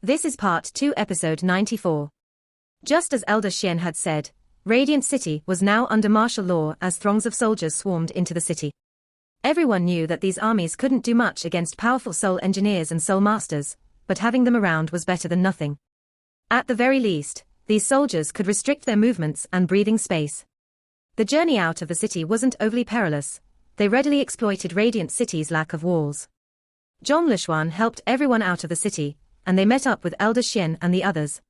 This is Part 2, Episode 94. Just as Elder Xian had said, Radiant City was now under martial law as throngs of soldiers swarmed into the city. Everyone knew that these armies couldn't do much against powerful soul engineers and soul masters, but having them around was better than nothing. At the very least, these soldiers could restrict their movements and breathing space. The journey out of the city wasn't overly perilous. They readily exploited Radiant City's lack of walls. Zhong Lishuan helped everyone out of the city, and they met up with Elder Xian and the others.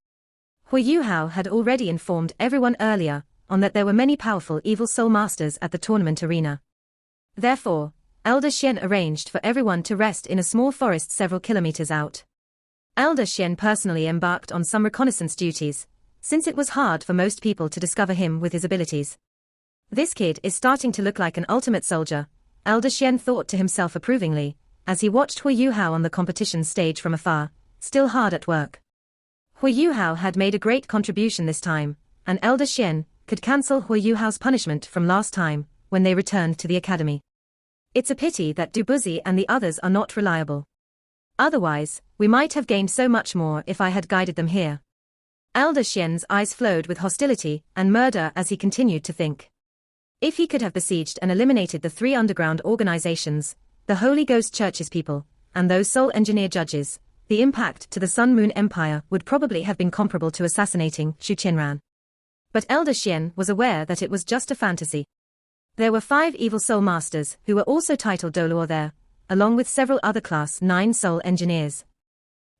Hu Yuhao had already informed everyone earlier on that there were many powerful evil soul masters at the tournament arena. Therefore, Elder Xian arranged for everyone to rest in a small forest several kilometers out. Elder Xian personally embarked on some reconnaissance duties, since it was hard for most people to discover him with his abilities. This kid is starting to look like an ultimate soldier, Elder Xian thought to himself approvingly, as he watched Hu Yuhao on the competition stage from afar, still hard at work. Hu Yuhao had made a great contribution this time, and Elder Xian could cancel Hu Yuhao's punishment from last time, when they returned to the academy. It's a pity that Dubuzi and the others are not reliable. Otherwise, we might have gained so much more if I had guided them here. Elder Xian's eyes flowed with hostility and murder as he continued to think. If he could have besieged and eliminated the 3 underground organizations, the Holy Ghost Church's people, and those soul engineer judges, the impact to the Sun Moon Empire would probably have been comparable to assassinating Xu Qianran. But Elder Xian was aware that it was just a fantasy. There were 5 evil soul masters who were also titled Doluo there, along with several other Class 9 soul engineers.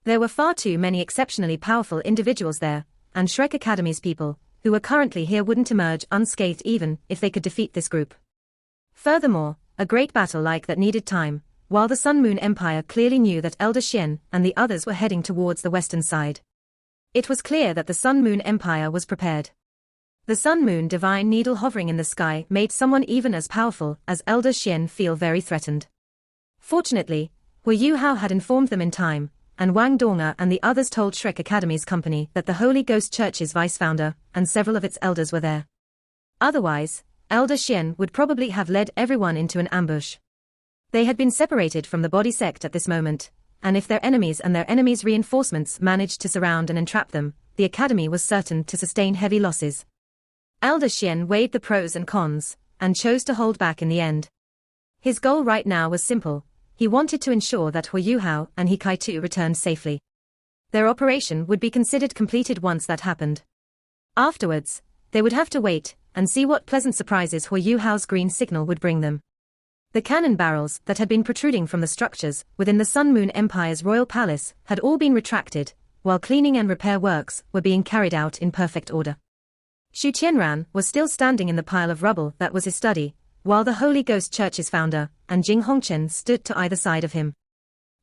There were far too many exceptionally powerful individuals there, and Shrek Academy's people, who were currently here, wouldn't emerge unscathed even if they could defeat this group. Furthermore, a great battle like that needed time, while the Sun Moon Empire clearly knew that Elder Xian and the others were heading towards the western side. It was clear that the Sun Moon Empire was prepared. The Sun Moon Divine Needle hovering in the sky made someone even as powerful as Elder Xian feel very threatened. Fortunately, Hu Yuhao had informed them in time, and Wang Donga and the others told Shrek Academy's company that the Holy Ghost Church's vice-founder and several of its elders were there. Otherwise, Elder Xian would probably have led everyone into an ambush. They had been separated from the body sect at this moment, and if their enemies and their enemies' reinforcements managed to surround and entrap them, the academy was certain to sustain heavy losses. Elder Xian weighed the pros and cons, and chose to hold back in the end. His goal right now was simple. He wanted to ensure that Hu Yuhao and He Kai-tu returned safely. Their operation would be considered completed once that happened. Afterwards, they would have to wait and see what pleasant surprises Hu Yuhao's green signal would bring them. The cannon barrels that had been protruding from the structures within the Sun Moon Empire's royal palace had all been retracted, while cleaning and repair works were being carried out in perfect order. Xu Qianran was still standing in the pile of rubble that was his study, while the Holy Ghost Church's founder and Jing Hongchen stood to either side of him.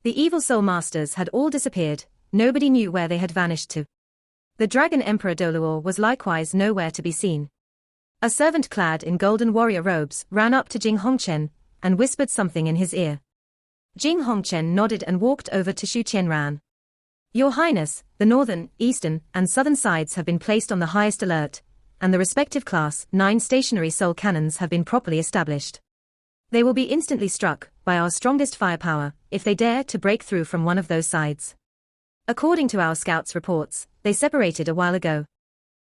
The evil soul masters had all disappeared, nobody knew where they had vanished to. The Dragon Emperor Doluo was likewise nowhere to be seen. A servant clad in golden warrior robes ran up to Jing Hongchen and whispered something in his ear. Jing Hongchen nodded and walked over to Xu Qianran. Your Highness, the northern, eastern, and southern sides have been placed on the highest alert, and the respective Class 9 stationary soul cannons have been properly established. They will be instantly struck by our strongest firepower if they dare to break through from one of those sides. According to our scouts' reports, they separated a while ago.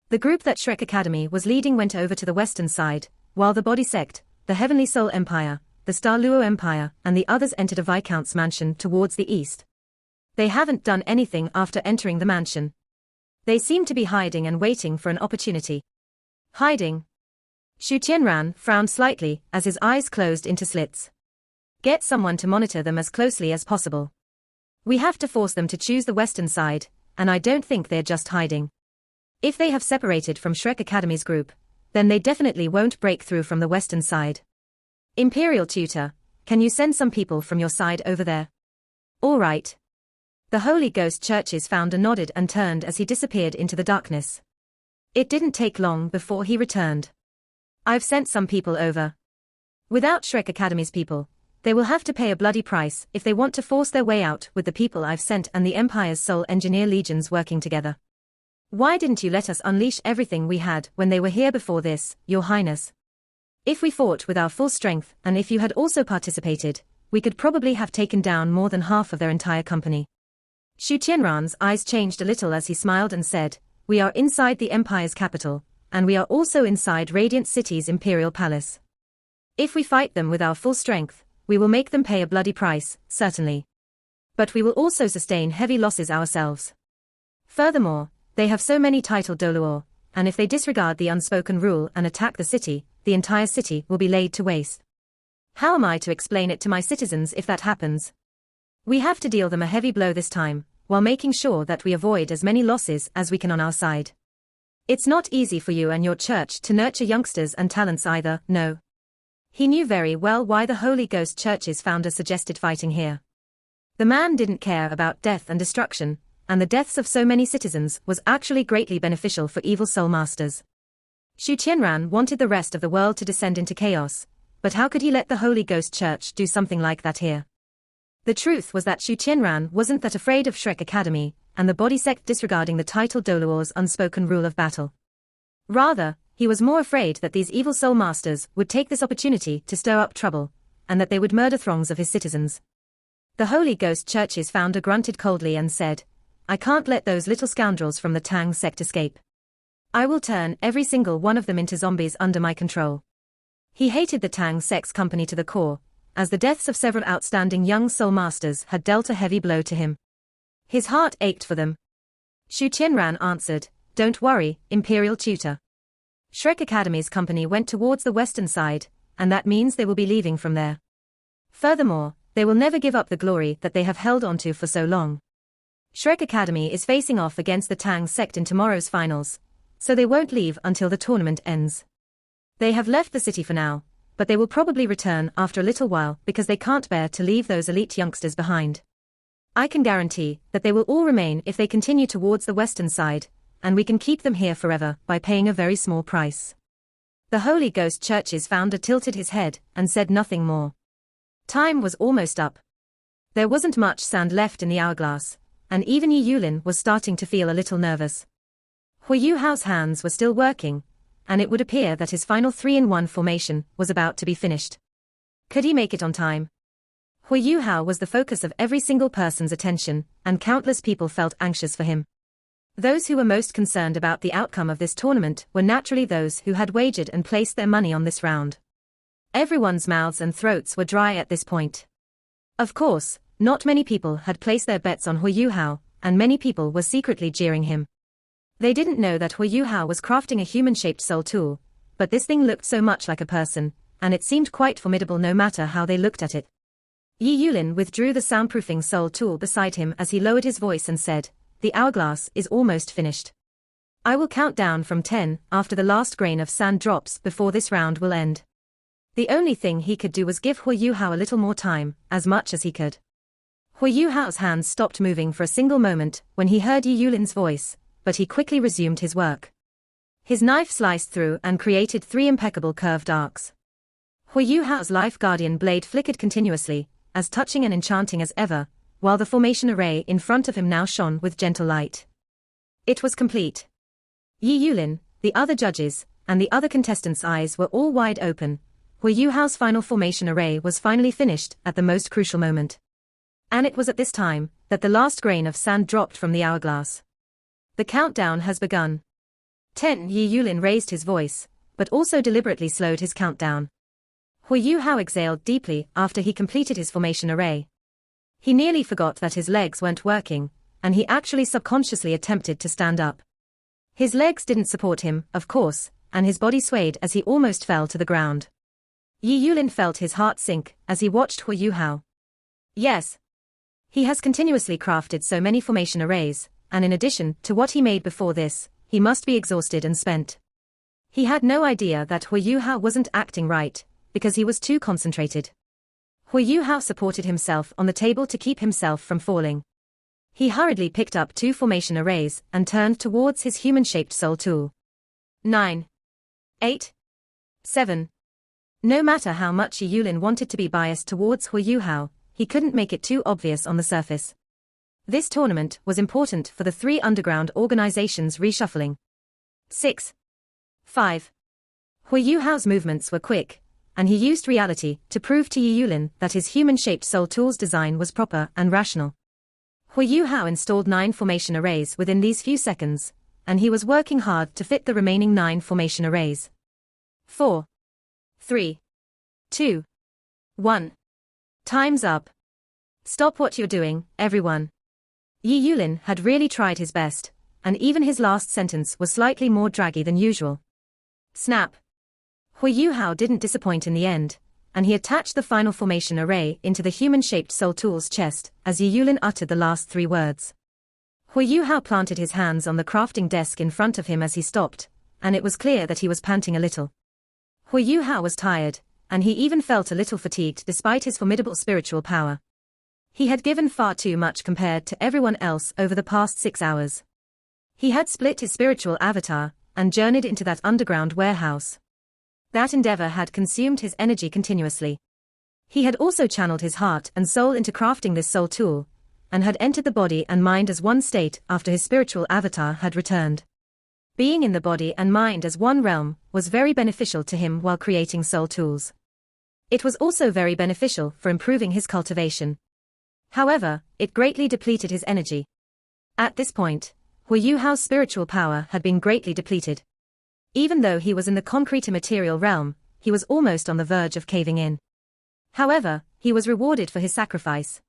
The group that Shrek Academy was leading went over to the western side, while the body sect, the Heavenly Soul Empire, the Star Luo Empire, and the others entered a Viscount's mansion towards the east. They haven't done anything after entering the mansion. They seem to be hiding and waiting for an opportunity. Hiding? Xu Qianran frowned slightly as his eyes closed into slits. Get someone to monitor them as closely as possible. We have to force them to choose the western side, and I don't think they're just hiding. If they have separated from Shrek Academy's group, then they definitely won't break through from the western side. Imperial Tutor, can you send some people from your side over there? All right. The Holy Ghost Church's founder nodded and turned as he disappeared into the darkness. It didn't take long before he returned. I've sent some people over. Without Shrek Academy's people, they will have to pay a bloody price if they want to force their way out with the people I've sent and the Empire's Soul Engineer legions working together. Why didn't you let us unleash everything we had when they were here before this, Your Highness? If we fought with our full strength and if you had also participated, we could probably have taken down more than half of their entire company. Xu Qianran's eyes changed a little as he smiled and said, "We are inside the Empire's capital, and we are also inside Radiant City's Imperial Palace. If we fight them with our full strength, we will make them pay a bloody price, certainly. But we will also sustain heavy losses ourselves. Furthermore, they have so many titled Doluor, and if they disregard the unspoken rule and attack the city, the entire city will be laid to waste. How am I to explain it to my citizens if that happens? We have to deal them a heavy blow this time, while making sure that we avoid as many losses as we can on our side. It's not easy for you and your church to nurture youngsters and talents either, no." He knew very well why the Holy Ghost Church's founder suggested fighting here. The man didn't care about death and destruction, and the deaths of so many citizens was actually greatly beneficial for evil soul masters. Xu Qianran wanted the rest of the world to descend into chaos, but how could he let the Holy Ghost Church do something like that here? The truth was that Xu Qianran wasn't that afraid of Shrek Academy, and the body sect disregarding the title Doluor's unspoken rule of battle. Rather, he was more afraid that these evil soul masters would take this opportunity to stir up trouble, and that they would murder throngs of his citizens. The Holy Ghost Church's founder grunted coldly and said, "I can't let those little scoundrels from the Tang sect escape. I will turn every single one of them into zombies under my control." He hated the Tang sect's company to the core, as the deaths of several outstanding young soul masters had dealt a heavy blow to him. His heart ached for them. Xu Qianran answered, "Don't worry, Imperial Tutor. Shrek Academy's company went towards the western side, and that means they will be leaving from there. Furthermore, they will never give up the glory that they have held onto for so long. Shrek Academy is facing off against the Tang sect in tomorrow's finals, so they won't leave until the tournament ends. They have left the city for now, but they will probably return after a little while because they can't bear to leave those elite youngsters behind. I can guarantee that they will all remain if they continue towards the western side, and we can keep them here forever by paying a very small price." The Holy Ghost Church's founder tilted his head and said nothing more. Time was almost up. There wasn't much sand left in the hourglass, and even Yi Yulin was starting to feel a little nervous. Hui Yuhao's hands were still working, and it would appear that his final 3-in-1 formation was about to be finished. Could he make it on time? Hui Yuhao was the focus of every single person's attention, and countless people felt anxious for him. Those who were most concerned about the outcome of this tournament were naturally those who had wagered and placed their money on this round. Everyone's mouths and throats were dry at this point. Of course, not many people had placed their bets on Hui Yuhao, and many people were secretly jeering him. They didn't know that Hui Yuhao was crafting a human-shaped soul tool, but this thing looked so much like a person, and it seemed quite formidable no matter how they looked at it. Yi Yulin withdrew the soundproofing soul tool beside him as he lowered his voice and said, "The hourglass is almost finished. I will count down from 10 after the last grain of sand drops before this round will end." The only thing he could do was give Hui Yuhao a little more time, as much as he could. Hui Yuhao's hands stopped moving for a single moment when he heard Yi Yulin's voice, but he quickly resumed his work. His knife sliced through and created 3 impeccable curved arcs. Hui Yuhao's life guardian blade flickered continuously, as touching and enchanting as ever, while the formation array in front of him now shone with gentle light. It was complete. Yi Yulin, the other judges, and the other contestants' eyes were all wide open. Hui Yuhao's final formation array was finally finished at the most crucial moment. And it was at this time that the last grain of sand dropped from the hourglass. The countdown has begun. 10. Yi Yulin raised his voice, but also deliberately slowed his countdown. Hui Yuhao exhaled deeply after he completed his formation array. He nearly forgot that his legs weren't working, and he actually subconsciously attempted to stand up. His legs didn't support him, of course, and his body swayed as he almost fell to the ground. Yi Yulin felt his heart sink as he watched Hui Yuhao. Yes. He has continuously crafted so many formation arrays, and in addition to what he made before this, he must be exhausted and spent. He had no idea that Hui Yuhao wasn't acting right, because he was too concentrated. Hui Yuhao supported himself on the table to keep himself from falling. He hurriedly picked up 2 formation arrays and turned towards his human-shaped soul tool. 9. 8. 7. No matter how much Yi Yulin wanted to be biased towards Hui Yuhao, he couldn't make it too obvious on the surface. This tournament was important for the 3 underground organizations reshuffling. 6. 5. Hui Yuhao's movements were quick, and he used reality to prove to Yi Yulin that his human-shaped soul tool's design was proper and rational. Hu Yuhao installed 9 formation arrays within these few seconds, and he was working hard to fit the remaining 9 formation arrays. 4, 3, 2, 1. Time's up. Stop what you're doing, everyone. Yi Yulin had really tried his best, and even his last sentence was slightly more draggy than usual. Snap. Hu Yuhao didn't disappoint in the end, and he attached the final formation array into the human-shaped soul tool's chest as Yi Yulin uttered the last 3 words. Hu Yuhao planted his hands on the crafting desk in front of him as he stopped, and it was clear that he was panting a little. Hu Yuhao was tired, and he even felt a little fatigued despite his formidable spiritual power. He had given far too much compared to everyone else over the past 6 hours. He had split his spiritual avatar and journeyed into that underground warehouse. That endeavor had consumed his energy continuously. He had also channeled his heart and soul into crafting this soul tool, and had entered the body and mind as one state after his spiritual avatar had returned. Being in the body and mind as one realm was very beneficial to him while creating soul tools. It was also very beneficial for improving his cultivation. However, it greatly depleted his energy. At this point, Hu Yuhao's spiritual power had been greatly depleted. Even though he was in the concrete material realm, he was almost on the verge of caving in. However, he was rewarded for his sacrifice.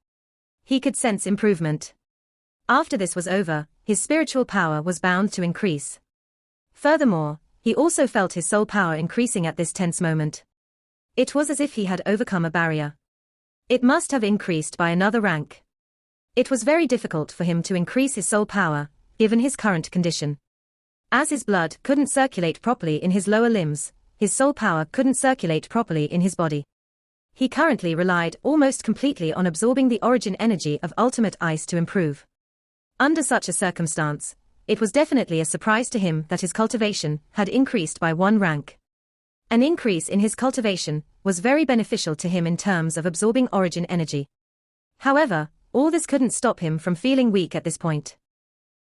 He could sense improvement. After this was over, his spiritual power was bound to increase. Furthermore, he also felt his soul power increasing at this tense moment. It was as if he had overcome a barrier. It must have increased by another rank. It was very difficult for him to increase his soul power, given his current condition. As his blood couldn't circulate properly in his lower limbs, his soul power couldn't circulate properly in his body. He currently relied almost completely on absorbing the origin energy of ultimate ice to improve. Under such a circumstance, it was definitely a surprise to him that his cultivation had increased by 1 rank. An increase in his cultivation was very beneficial to him in terms of absorbing origin energy. However, all this couldn't stop him from feeling weak at this point.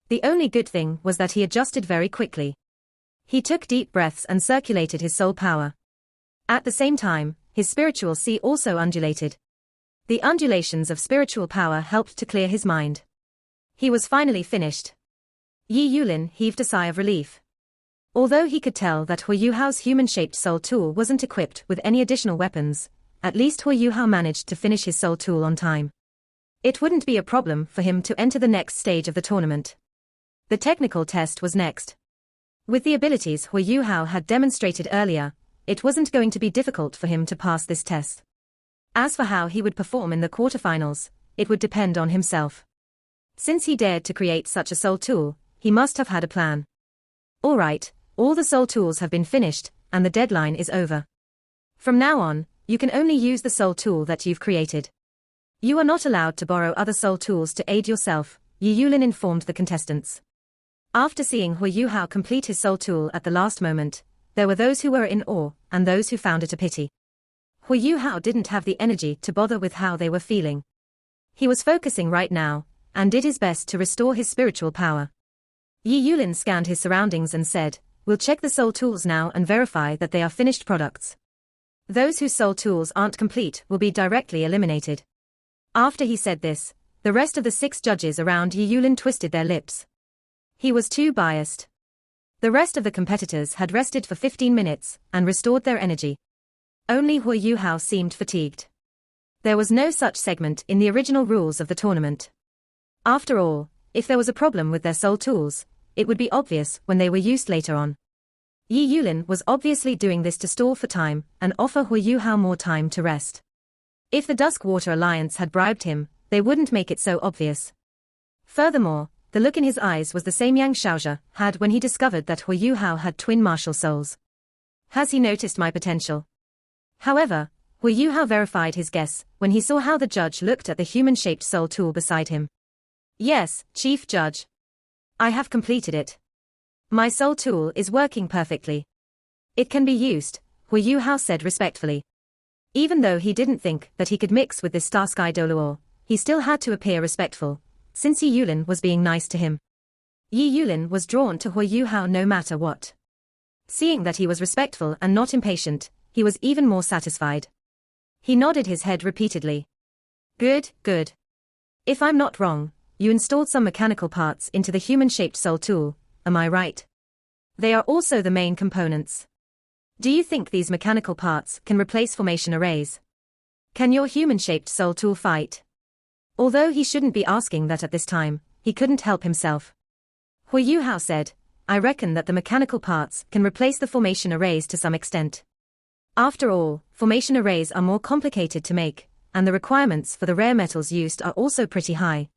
The only good thing was that he adjusted very quickly. He took deep breaths and circulated his soul power. At the same time, his spiritual sea also undulated. The undulations of spiritual power helped to clear his mind. He was finally finished. Yi Yulin heaved a sigh of relief. Although he could tell that Hu Yuhao's human-shaped soul tool wasn't equipped with any additional weapons, at least Hu Yuhao managed to finish his soul tool on time. It wouldn't be a problem for him to enter the next stage of the tournament. The technical test was next. With the abilities Hu Yuhao had demonstrated earlier, it wasn't going to be difficult for him to pass this test. As for how he would perform in the quarterfinals, it would depend on himself. Since he dared to create such a soul tool, he must have had a plan. Alright, all the soul tools have been finished, and the deadline is over. From now on, you can only use the soul tool that you've created. You are not allowed to borrow other soul tools to aid yourself, Yi Yulin informed the contestants. After seeing Hu Yuhao complete his soul tool at the last moment, there were those who were in awe, and those who found it a pity. Hu Yuhao didn't have the energy to bother with how they were feeling. He was focusing right now, and did his best to restore his spiritual power. Yi Yulin scanned his surroundings and said, "We'll check the soul tools now and verify that they are finished products. Those whose soul tools aren't complete will be directly eliminated." After he said this, the rest of the 6 judges around Yi Yulin twisted their lips. He was too biased. The rest of the competitors had rested for 15 minutes and restored their energy. Only Hu Yuhao seemed fatigued. There was no such segment in the original rules of the tournament. After all, if there was a problem with their soul tools, it would be obvious when they were used later on. Yi Yulin was obviously doing this to stall for time and offer Hu Yuhao more time to rest. If the Duskwater Alliance had bribed him, they wouldn't make it so obvious. Furthermore, the look in his eyes was the same Yang Xiaozhe had when he discovered that Hu Yuhao had twin martial souls. Has he noticed my potential? However, Hu Yuhao verified his guess when he saw how the judge looked at the human-shaped soul tool beside him. Yes, Chief Judge. I have completed it. My soul tool is working perfectly. It can be used, Hu Yuhao said respectfully. Even though he didn't think that he could mix with this Star Sky Doluo, he still had to appear respectful, since Yi Yulin was being nice to him. Yi Yulin was drawn to Hu Yuhao no matter what. Seeing that he was respectful and not impatient, he was even more satisfied. He nodded his head repeatedly. Good, good. If I'm not wrong, you installed some mechanical parts into the human-shaped soul tool, am I right? They are also the main components. Do you think these mechanical parts can replace formation arrays? Can your human-shaped soul tool fight? Although he shouldn't be asking that at this time, he couldn't help himself. Hu Yuhao said, I reckon that the mechanical parts can replace the formation arrays to some extent. After all, formation arrays are more complicated to make, and the requirements for the rare metals used are also pretty high.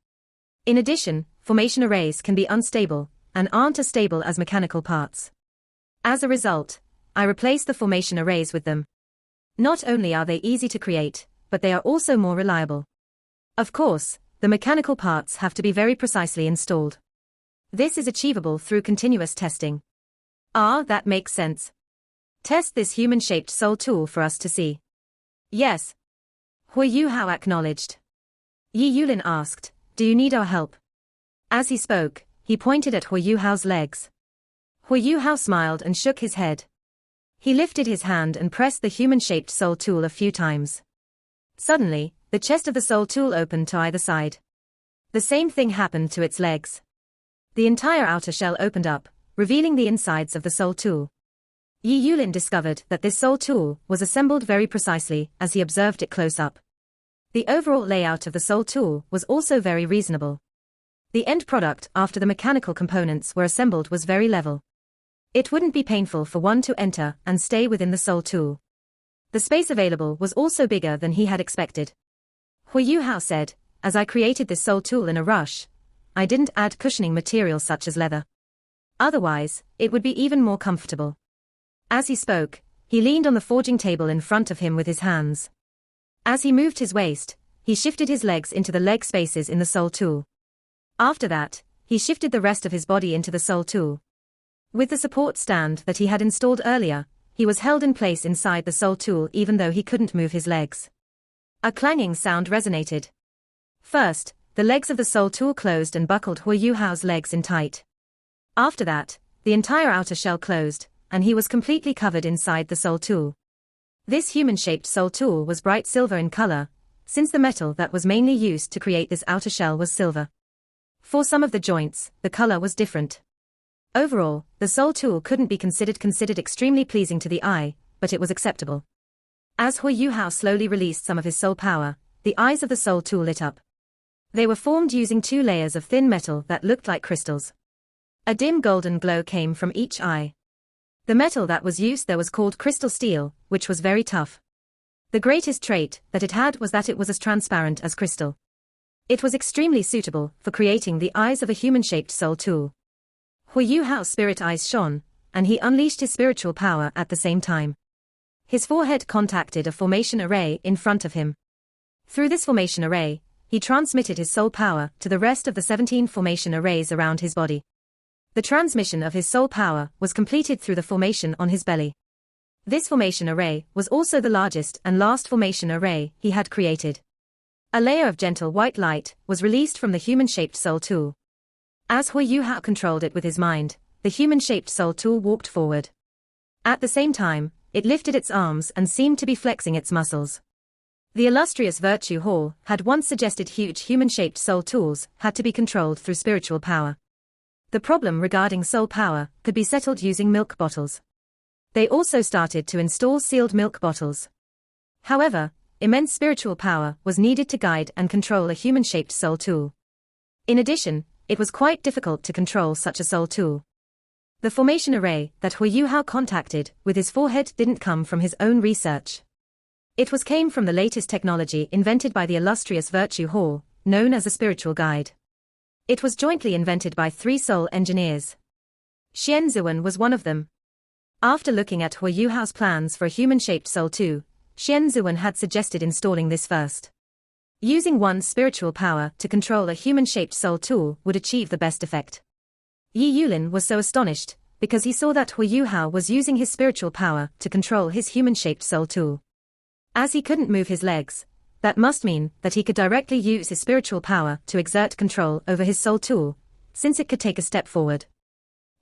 In addition, formation arrays can be unstable, and aren't as stable as mechanical parts. As a result, I replace the formation arrays with them. Not only are they easy to create, but they are also more reliable. Of course, the mechanical parts have to be very precisely installed. This is achievable through continuous testing. That makes sense. Test this human-shaped soul tool for us to see. Yes. Hu Yuhao acknowledged. Yi Yulin asked, do you need our help? As he spoke, he pointed at Hu Yuhao's legs. Hu Yuhao smiled and shook his head. He lifted his hand and pressed the human-shaped soul tool a few times. Suddenly, the chest of the soul tool opened to either side. The same thing happened to its legs. The entire outer shell opened up, revealing the insides of the soul tool. Yi Yulin discovered that this soul tool was assembled very precisely as he observed it close up. The overall layout of the soul tool was also very reasonable. The end product after the mechanical components were assembled was very level. It wouldn't be painful for one to enter and stay within the soul tool. The space available was also bigger than he had expected. Hu Yuhao said, as I created this soul tool in a rush, I didn't add cushioning material such as leather. Otherwise, it would be even more comfortable. As he spoke, he leaned on the forging table in front of him with his hands. As he moved his waist, he shifted his legs into the leg spaces in the soul tool. After that, he shifted the rest of his body into the soul tool. With the support stand that he had installed earlier, he was held in place inside the soul tool even though he couldn't move his legs. A clanging sound resonated. First, the legs of the soul tool closed and buckled Hu Yuhao's legs in tight. After that, the entire outer shell closed, and he was completely covered inside the soul tool. This human-shaped soul tool was bright silver in color, since the metal that was mainly used to create this outer shell was silver. For some of the joints, the color was different. Overall, the soul tool couldn't be considered extremely pleasing to the eye, but it was acceptable. As Hu Yuhao slowly released some of his soul power, the eyes of the soul tool lit up. They were formed using 2 layers of thin metal that looked like crystals. A dim golden glow came from each eye. The metal that was used there was called crystal steel, which was very tough. The greatest trait that it had was that it was as transparent as crystal. It was extremely suitable for creating the eyes of a human-shaped soul tool. Hu Yuhao's spirit eyes shone, and he unleashed his spiritual power at the same time. His forehead contacted a formation array in front of him. Through this formation array, he transmitted his soul power to the rest of the 17 formation arrays around his body. The transmission of his soul power was completed through the formation on his belly. This formation array was also the largest and last formation array he had created. A layer of gentle white light was released from the human-shaped soul tool. As Hu Yuhao controlled it with his mind, the human-shaped soul tool walked forward. At the same time, it lifted its arms and seemed to be flexing its muscles. The illustrious Virtue Hall had once suggested huge human-shaped soul tools had to be controlled through spiritual power. The problem regarding soul power could be settled using milk bottles. They also started to install sealed milk bottles. However, immense spiritual power was needed to guide and control a human-shaped soul tool. In addition, it was quite difficult to control such a soul tool. The formation array that Hu Yuhao contacted with his forehead didn't come from his own research. It came from the latest technology invented by the illustrious Virtue Hall, known as a spiritual guide. It was jointly invented by 3 soul engineers. Xian Zuan was one of them. After looking at Hu Yuhao's plans for a human-shaped soul tool, Xian Zuan had suggested installing this first. Using one's spiritual power to control a human-shaped soul tool would achieve the best effect. Yi Yulin was so astonished, because he saw that Hu Yuhao was using his spiritual power to control his human-shaped soul tool. As he couldn't move his legs, that must mean that he could directly use his spiritual power to exert control over his soul tool, since it could take a step forward.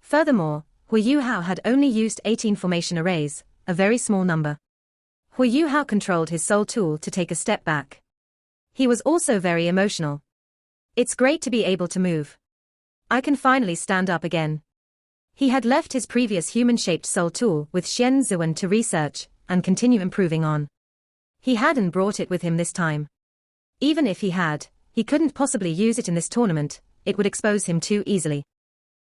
Furthermore, Hu Yuhao had only used 18 formation arrays, a very small number. Hu Yuhao controlled his soul tool to take a step back. He was also very emotional. It's great to be able to move. I can finally stand up again. He had left his previous human-shaped soul tool with Xian Zuan to research and continue improving on. He hadn't brought it with him this time. Even if he had, he couldn't possibly use it in this tournament, it would expose him too easily.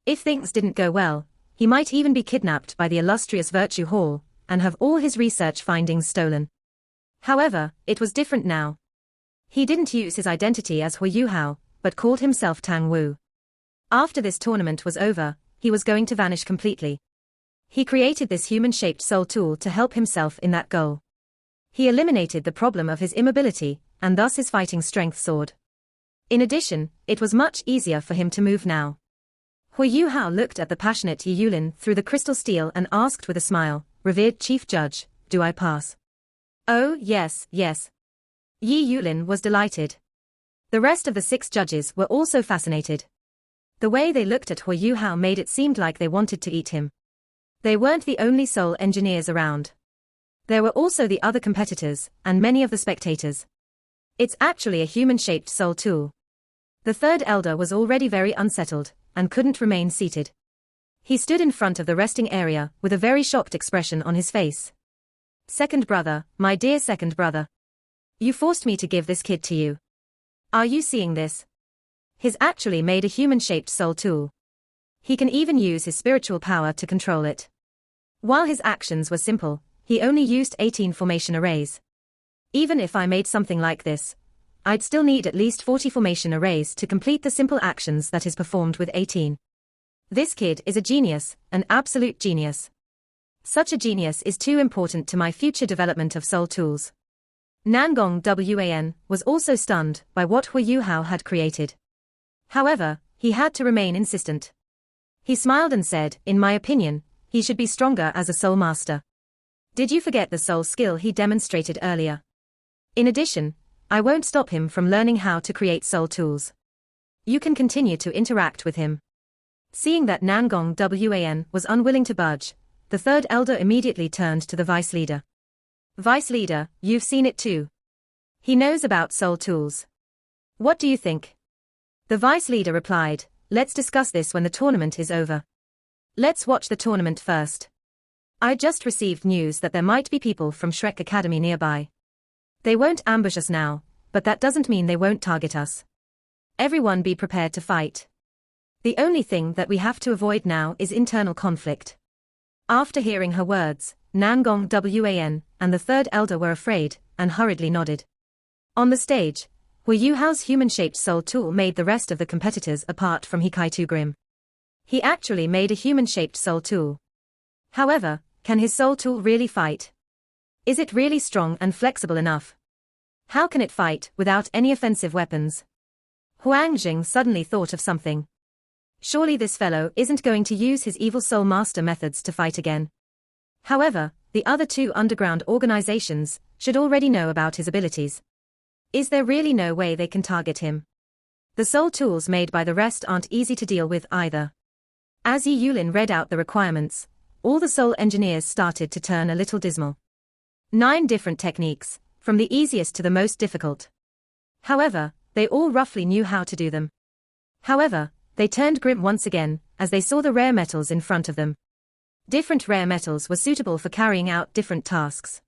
If things didn't go well, he might even be kidnapped by the illustrious Virtue Hall, and have all his research findings stolen. However, it was different now. He didn't use his identity as Hu Yuhao, but called himself Tang Wu. After this tournament was over, he was going to vanish completely. He created this human-shaped soul tool to help himself in that goal. He eliminated the problem of his immobility, and thus his fighting strength soared. In addition, it was much easier for him to move now. Hu Yuhao looked at the passionate Yi Yulin through the crystal steel and asked with a smile, "Revered Chief Judge, do I pass?" "Oh, yes, yes." Yi Yulin was delighted. The rest of the 6 judges were also fascinated. The way they looked at Hu Yuhao made it seem like they wanted to eat him. They weren't the only soul engineers around. There were also the other competitors, and many of the spectators. It's actually a human-shaped soul tool. The third elder was already very unsettled, and couldn't remain seated. He stood in front of the resting area, with a very shocked expression on his face. "Second brother, my dear second brother. You forced me to give this kid to you. Are you seeing this? He's actually made a human-shaped soul tool. He can even use his spiritual power to control it. While his actions were simple, he only used 18 formation arrays. Even if I made something like this, I'd still need at least 40 formation arrays to complete the simple actions that is performed with 18. This kid is a genius, an absolute genius. Such a genius is too important to my future development of soul tools." Nangong Wan was also stunned by what Hu Yuhao had created. However, he had to remain insistent. He smiled and said, "In my opinion, he should be stronger as a soul master. Did you forget the soul skill he demonstrated earlier? In addition, I won't stop him from learning how to create soul tools. You can continue to interact with him." Seeing that Nangong Wan was unwilling to budge, the third elder immediately turned to the vice leader. "Vice leader, you've seen it too. He knows about soul tools. What do you think?" The vice leader replied, "Let's discuss this when the tournament is over. Let's watch the tournament first. I just received news that there might be people from Shrek Academy nearby. They won't ambush us now, but that doesn't mean they won't target us. Everyone be prepared to fight. The only thing that we have to avoid now is internal conflict." After hearing her words, Nangong Wan and the third elder were afraid, and hurriedly nodded. On the stage, Hu Yuhao's human-shaped soul tool made the rest of the competitors apart from Hikaitu Grim. He actually made a human-shaped soul tool. However, can his soul tool really fight? Is it really strong and flexible enough? How can it fight without any offensive weapons? Huang Jing suddenly thought of something. Surely this fellow isn't going to use his evil soul master methods to fight again. However, the other 2 underground organizations should already know about his abilities. Is there really no way they can target him? The soul tools made by the rest aren't easy to deal with either. As Yi Yulin read out the requirements, all the soul engineers started to turn a little dismal. 9 different techniques, from the easiest to the most difficult. However, they all roughly knew how to do them. However, they turned grim once again, as they saw the rare metals in front of them. Different rare metals were suitable for carrying out different tasks.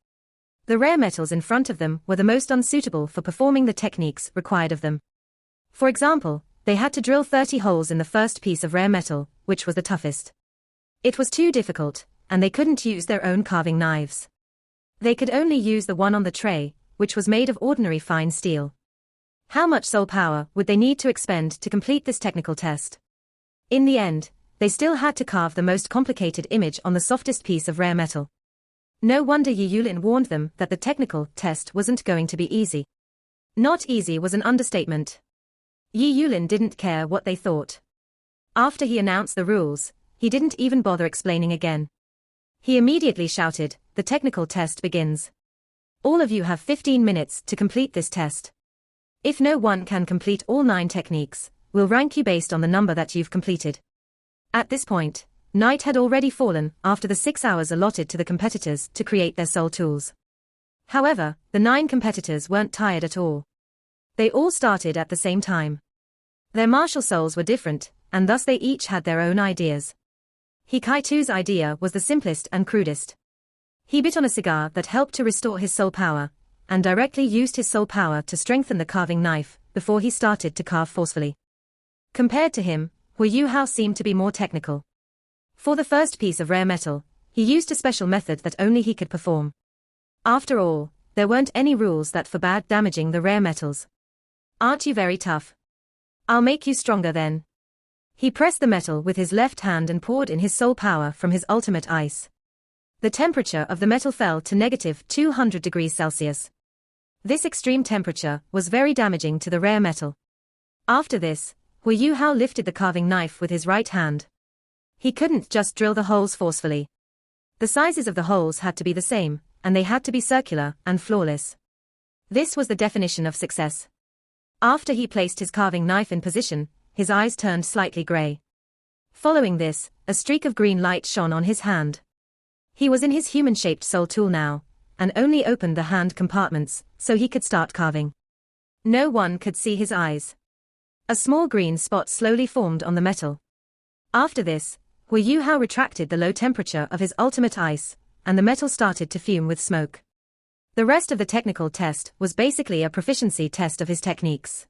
The rare metals in front of them were the most unsuitable for performing the techniques required of them. For example, they had to drill 30 holes in the first piece of rare metal, which was the toughest. It was too difficult, and they couldn't use their own carving knives. They could only use the one on the tray, which was made of ordinary fine steel. How much soul power would they need to expend to complete this technical test? In the end, they still had to carve the most complicated image on the softest piece of rare metal. No wonder Yi Yulin warned them that the technical test wasn't going to be easy. Not easy was an understatement. Yi Yulin didn't care what they thought. After he announced the rules, he didn't even bother explaining again. He immediately shouted, "The technical test begins. All of you have 15 minutes to complete this test. If no one can complete all 9 techniques, we'll rank you based on the number that you've completed." At this point, night had already fallen after the 6 hours allotted to the competitors to create their soul tools. However, the 9 competitors weren't tired at all. They all started at the same time. Their martial souls were different, and thus they each had their own ideas. Hikaitu's idea was the simplest and crudest. He bit on a cigar that helped to restore his soul power, and directly used his soul power to strengthen the carving knife before he started to carve forcefully. Compared to him, Hu Yuhao seemed to be more technical. For the first piece of rare metal, he used a special method that only he could perform. After all, there weren't any rules that forbade damaging the rare metals. Aren't you very tough? I'll make you stronger then. He pressed the metal with his left hand and poured in his soul power from his ultimate ice. The temperature of the metal fell to -200 degrees Celsius. This extreme temperature was very damaging to the rare metal. After this, Hu Yuhao lifted the carving knife with his right hand. He couldn't just drill the holes forcefully. The sizes of the holes had to be the same, and they had to be circular and flawless. This was the definition of success. After he placed his carving knife in position, his eyes turned slightly gray. Following this, a streak of green light shone on his hand. He was in his human-shaped soul tool now, and only opened the hand compartments so he could start carving. No one could see his eyes. A small green spot slowly formed on the metal. After this, Hu Yuhao retracted the low temperature of his ultimate ice, and the metal started to fume with smoke. The rest of the technical test was basically a proficiency test of his techniques.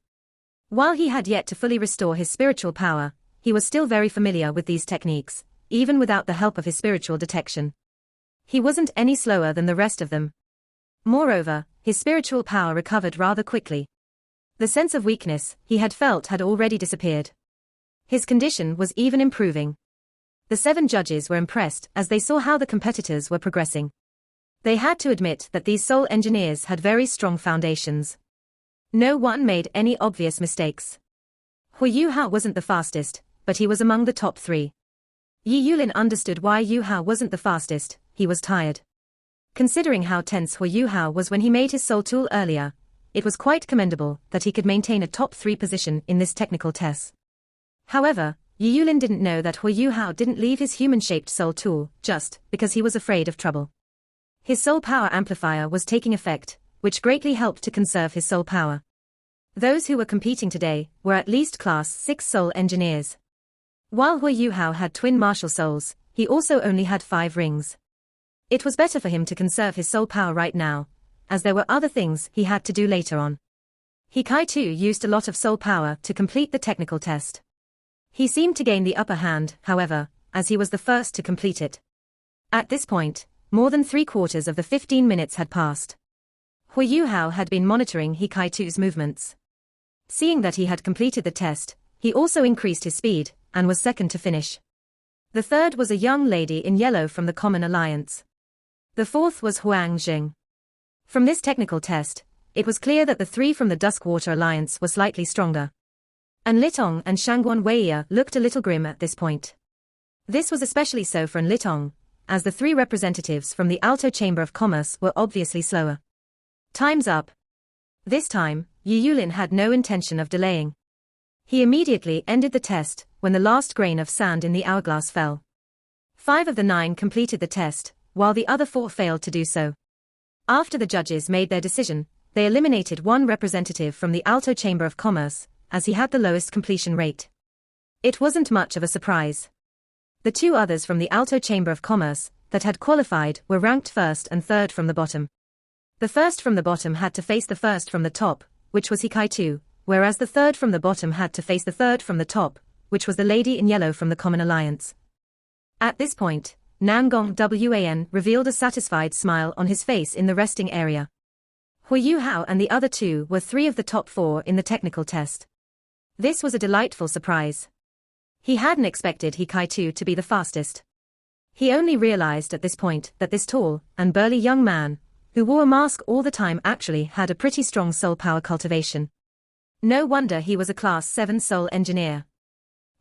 While he had yet to fully restore his spiritual power, he was still very familiar with these techniques, even without the help of his spiritual detection. He wasn't any slower than the rest of them. Moreover, his spiritual power recovered rather quickly. The sense of weakness he had felt had already disappeared. His condition was even improving. The 7 judges were impressed as they saw how the competitors were progressing. They had to admit that these soul engineers had very strong foundations. No one made any obvious mistakes. Hu Yuhao wasn't the fastest, but he was among the top 3. Yi Yulin understood why Yuhao wasn't the fastest. He was tired. Considering how tense Hu Yuhao was when he made his soul tool earlier, it was quite commendable that he could maintain a top 3 position in this technical test. However, Yi Yulin didn't know that Hu Yuhao didn't leave his human-shaped soul tool just because he was afraid of trouble. His soul power amplifier was taking effect, which greatly helped to conserve his soul power. Those who were competing today were at least class 6 soul engineers. While Hu Yuhao had twin martial souls, he also only had 5 rings. It was better for him to conserve his soul power right now, as there were other things he had to do later on. Hikaitu used a lot of soul power to complete the technical test. He seemed to gain the upper hand, however, as he was the first to complete it. At this point, more than 3/4 of the 15 minutes had passed. Hu Yuhao had been monitoring Hikaitu's movements. Seeing that he had completed the test, he also increased his speed, and was second to finish. The third was a young lady in yellow from the Common Alliance. The fourth was Huang Jing. From this technical test, it was clear that the 3 from the Duskwater Alliance were slightly stronger. An Litong and Shangguan Weia looked a little grim at this point. This was especially so for An Litong, as the 3 representatives from the Alto Chamber of Commerce were obviously slower. Time's up. This time, Yi Yulin had no intention of delaying. He immediately ended the test when the last grain of sand in the hourglass fell. 5 of the 9 completed the test, while the other 4 failed to do so. After the judges made their decision, they eliminated 1 representative from the Alto Chamber of Commerce, as he had the lowest completion rate. It wasn't much of a surprise. The 2 others from the Alto Chamber of Commerce that had qualified were ranked first and third from the bottom. The first from the bottom had to face the first from the top, which was Hikaitu, whereas the third from the bottom had to face the third from the top, which was the lady in yellow from the Common Alliance. At this point, Nangong Wan revealed a satisfied smile on his face in the resting area. Hu Yuhao and the other 2 were 3 of the top 4 in the technical test. This was a delightful surprise. He hadn't expected Hikaitu to be the fastest. He only realized at this point that this tall and burly young man, who wore a mask all the time, actually had a pretty strong soul power cultivation. No wonder he was a class 7 soul engineer.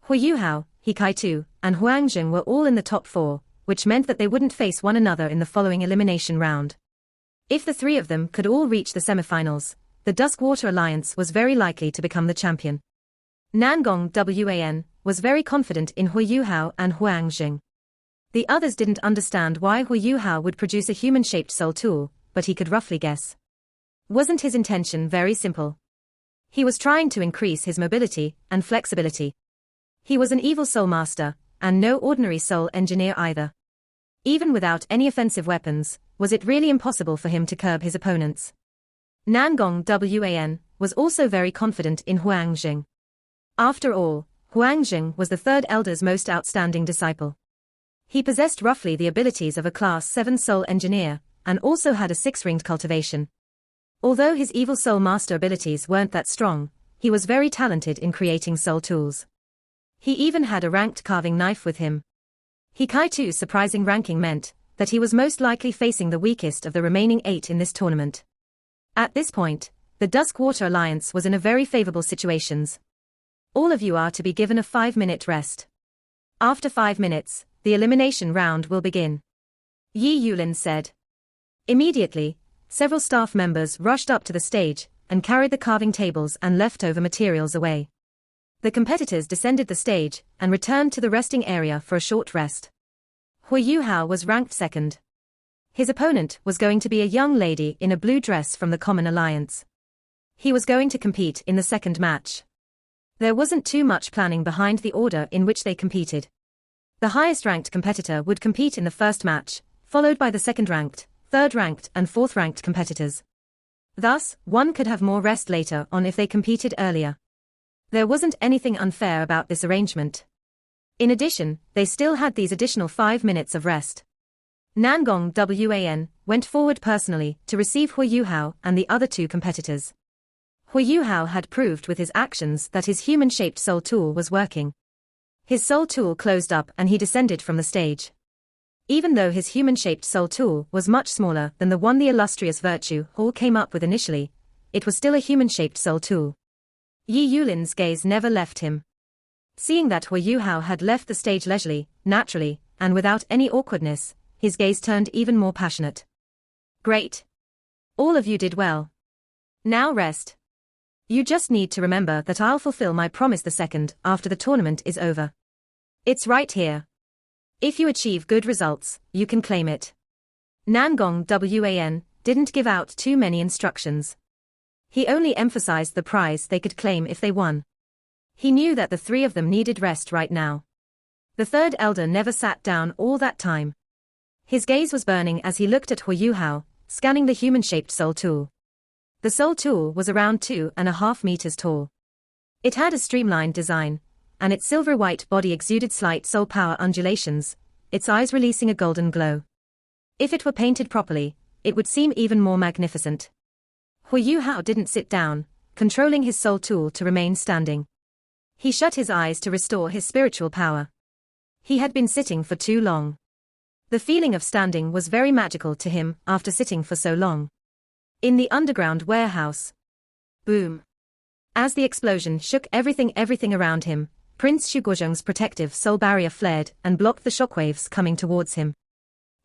Hu Yuhao, Hikaitu, and Huang Jing were all in the top 4, which meant that they wouldn't face one another in the following elimination round. If the 3 of them could all reach the semifinals, the Duskwater Alliance was very likely to become the champion. Nangong Wan was very confident in Hu Yuhao and Huang Jing. The others didn't understand why Hu Yuhao would produce a human-shaped soul tool, but he could roughly guess. Wasn't his intention very simple? He was trying to increase his mobility and flexibility. He was an evil soul master, and no ordinary soul engineer either. Even without any offensive weapons, was it really impossible for him to curb his opponents? Nangong Wan was also very confident in Huang Jing. After all, Huang Jing was the third elder's most outstanding disciple. He possessed roughly the abilities of a Class 7 soul engineer, and also had a 6-ringed cultivation. Although his evil soul master abilities weren't that strong, he was very talented in creating soul tools. He even had a ranked carving knife with him. Hikai's surprising ranking meant that he was most likely facing the weakest of the remaining 8 in this tournament. At this point, the Duskwater Alliance was in a very favorable situation. All of you are to be given a 5-minute rest. After 5 minutes, the elimination round will begin. Yi Yulin said. Immediately, several staff members rushed up to the stage and carried the carving tables and leftover materials away. The competitors descended the stage and returned to the resting area for a short rest. Hu Yuhao was ranked second. His opponent was going to be a young lady in a blue dress from the Common Alliance. He was going to compete in the second match. There wasn't too much planning behind the order in which they competed. The highest-ranked competitor would compete in the first match, followed by the second-ranked, third-ranked and fourth-ranked competitors. Thus, one could have more rest later on if they competed earlier. There wasn't anything unfair about this arrangement. In addition, they still had these additional 5 minutes of rest. Nangong Wan went forward personally to receive Hu Yuhao and the other 2 competitors. Hu Yuhao had proved with his actions that his human-shaped soul tool was working. His soul tool closed up and he descended from the stage. Even though his human-shaped soul tool was much smaller than the one the illustrious Virtue Hall came up with initially, it was still a human-shaped soul tool. Yi Yulin's gaze never left him. Seeing that Hu Yuhao had left the stage leisurely, naturally, and without any awkwardness, his gaze turned even more passionate. Great. All of you did well. Now rest. You just need to remember that I'll fulfill my promise the second after the tournament is over. It's right here. If you achieve good results, you can claim it. Nangong Wan didn't give out too many instructions. He only emphasized the prize they could claim if they won. He knew that the 3 of them needed rest right now. The third elder never sat down all that time. His gaze was burning as he looked at Hu Yuhao, scanning the human-shaped soul tool. The soul tool was around 2.5 meters tall. It had a streamlined design, and its silver-white body exuded slight soul power undulations, its eyes releasing a golden glow. If it were painted properly, it would seem even more magnificent. Hu Yuhao didn't sit down, controlling his soul tool to remain standing. He shut his eyes to restore his spiritual power. He had been sitting for too long. The feeling of standing was very magical to him after sitting for so long. In the underground warehouse. Boom. As the explosion shook everything around him, Prince Shugozheng's protective soul barrier flared and blocked the shockwaves coming towards him.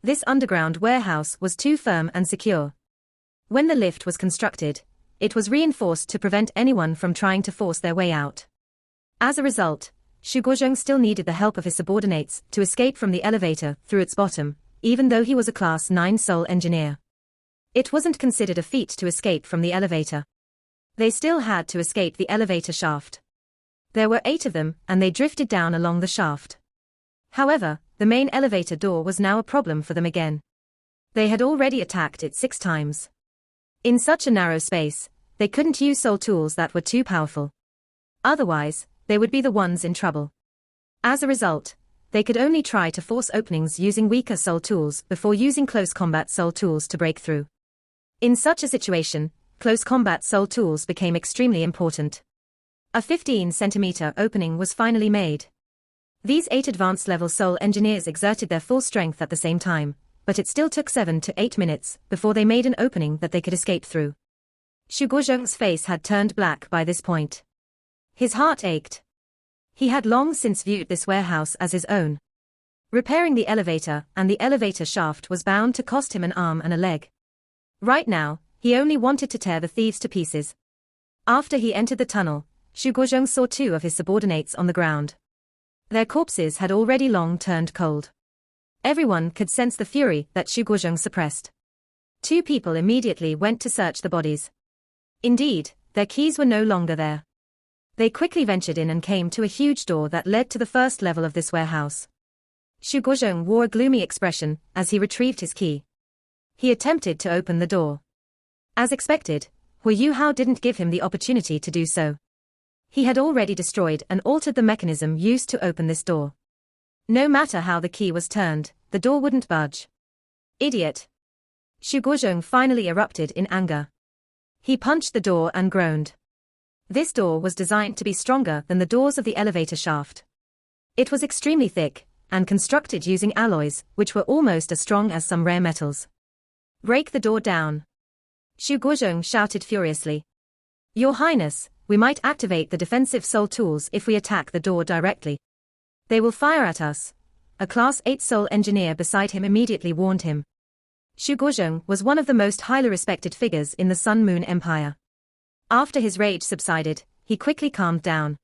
This underground warehouse was too firm and secure. When the lift was constructed, it was reinforced to prevent anyone from trying to force their way out. As a result, Shugozheng still needed the help of his subordinates to escape from the elevator through its bottom, even though he was a Class 9 soul engineer. It wasn't considered a feat to escape from the elevator. They still had to escape the elevator shaft. There were 8 of them, and they drifted down along the shaft. However, the main elevator door was now a problem for them again. They had already attacked it 6 times. In such a narrow space, they couldn't use soul tools that were too powerful. Otherwise, they would be the ones in trouble. As a result, they could only try to force openings using weaker soul tools before using close combat soul tools to break through. In such a situation, close combat soul tools became extremely important. A 15-centimeter opening was finally made. These 8 advanced-level soul engineers exerted their full strength at the same time, but it still took 7 to 8 minutes before they made an opening that they could escape through. Shugozheng's face had turned black by this point. His heart ached. He had long since viewed this warehouse as his own. Repairing the elevator and the elevator shaft was bound to cost him an arm and a leg. Right now, he only wanted to tear the thieves to pieces. After he entered the tunnel, Shugozheng saw 2 of his subordinates on the ground. Their corpses had already long turned cold. Everyone could sense the fury that Shugozheng suppressed. 2 people immediately went to search the bodies. Indeed, their keys were no longer there. They quickly ventured in and came to a huge door that led to the first level of this warehouse. Xu Guozhong wore a gloomy expression as he retrieved his key. He attempted to open the door. As expected, Hu Yuhao didn't give him the opportunity to do so. He had already destroyed and altered the mechanism used to open this door. No matter how the key was turned, the door wouldn't budge. Idiot! Xu Guozhong finally erupted in anger. He punched the door and groaned. This door was designed to be stronger than the doors of the elevator shaft. It was extremely thick, and constructed using alloys, which were almost as strong as some rare metals. Break the door down! Xu Guozhong shouted furiously. Your Highness, we might activate the defensive soul tools if we attack the door directly. They will fire at us. A Class 8 soul engineer beside him immediately warned him. Xu Guozhong was one of the most highly respected figures in the Sun Moon Empire. After his rage subsided, he quickly calmed down.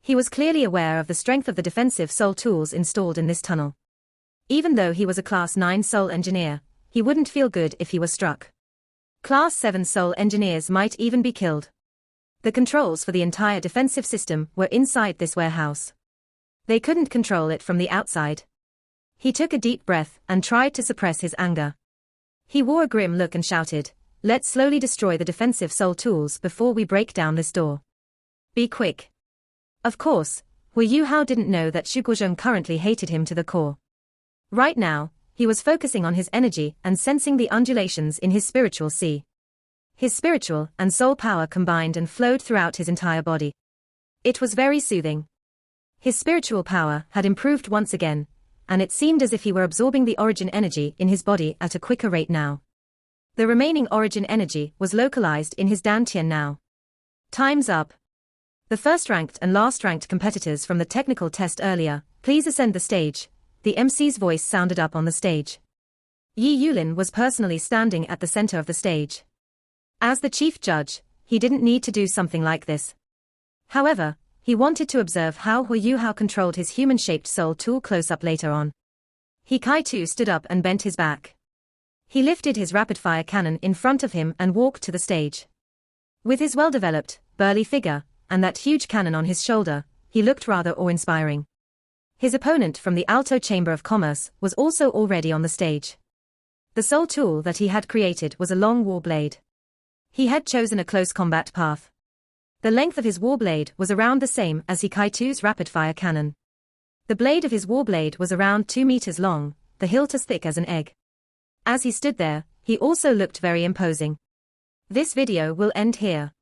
He was clearly aware of the strength of the defensive soul tools installed in this tunnel. Even though he was a Class 9 soul engineer, he wouldn't feel good if he was struck. Class 7 soul engineers might even be killed. The controls for the entire defensive system were inside this warehouse. They couldn't control it from the outside. He took a deep breath and tried to suppress his anger. He wore a grim look and shouted, "Let's slowly destroy the defensive soul tools before we break down this door. Be quick." Of course, Hu Yuhao didn't know that Xu Guozhong currently hated him to the core. Right now, he was focusing on his energy and sensing the undulations in his spiritual sea. His spiritual and soul power combined and flowed throughout his entire body. It was very soothing. His spiritual power had improved once again, and it seemed as if he were absorbing the origin energy in his body at a quicker rate now. The remaining origin energy was localized in his dantian now. Time's up. The first-ranked and last-ranked competitors from the technical test earlier, please ascend the stage. The MC's voice sounded up on the stage. Yi Yulin was personally standing at the center of the stage. As the chief judge, he didn't need to do something like this. However, he wanted to observe how Hu Yuhao controlled his human-shaped soul tool close-up later on. He Kai-Tu stood up and bent his back. He lifted his rapid-fire cannon in front of him and walked to the stage. With his well-developed, burly figure, and that huge cannon on his shoulder, he looked rather awe-inspiring. His opponent from the Alto Chamber of Commerce was also already on the stage. The soul tool that he had created was a long war blade. He had chosen a close combat path. The length of his war blade was around the same as Kai-Tu's rapid-fire cannon. The blade of his war blade was around 2 meters long, the hilt as thick as an egg. As he stood there, he also looked very imposing. This video will end here.